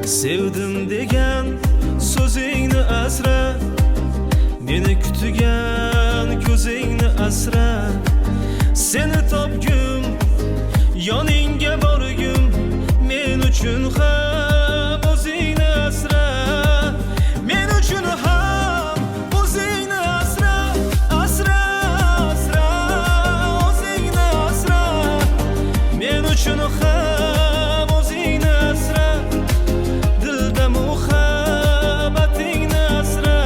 Sevdim degan so'zingni asra, meni kutgan ko'zingni asra. Seni topgum, yoningga borgum, men uchun ham o'zingni asra. Men uchun ham o'zingni asra, asra, asra, o'zingni asra. Men uchun ham o'zingni asra, dilda muhabbatingni asra.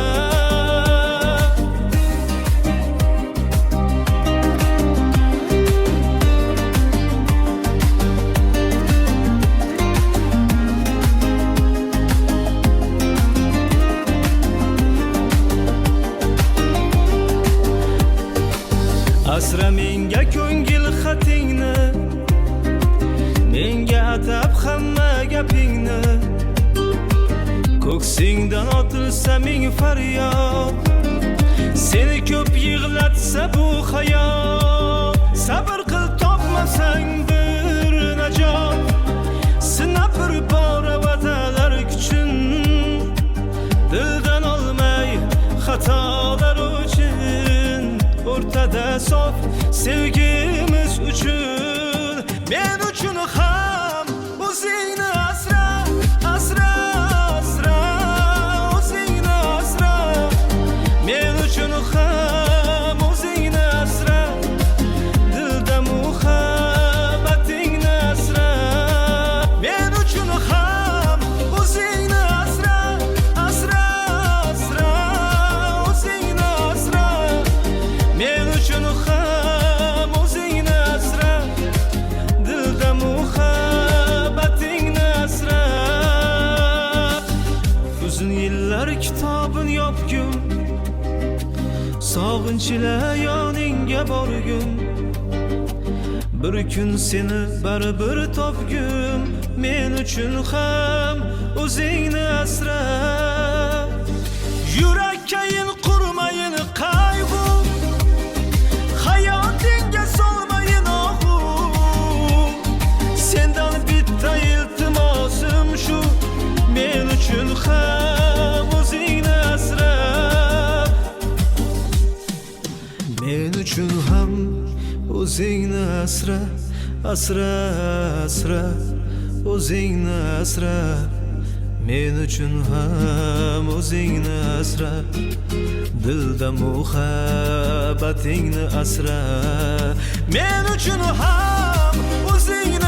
Asra menga ko'ngil xatingni, menga atab hamma gapingni. Ko'ksingdan otilsa ming faryod, seni ko'p yig'latsa bu hayot. Sabr qil, topmasang bir najot, sinab bir bora va'dalar kuchin, dildan olmay xatolar uchun. O'rtada sof sevgimiz uchun, men uchun ham o'zingni asra, asra, asra, o'zingni asra. Men uchun ham o'zingni asra, dilda muhabbatingni asra. Men uchun ham o'zingni asra, asra, asra, o'zingni asra. Men uchun ham o'zingni asra, dilda muhabbatingni asra. Uzun yillar kitobin yopgum, sog'inch ila yoningga borgum. Bir kun seni baribir topgum, men uchun ham o'zingni asra. Yurakkayin qurmayin qayg'u, hayotingga solmayin ohu. Sendan bitta iltimosim shu, men uchun ham o'zingni asra. Men uchun ham o'zingni asra, asra, asra, o'zingni asra. Men uchun ham o'zingni asra, dilda muhabbatingni asra. Men uchun ham o'zingni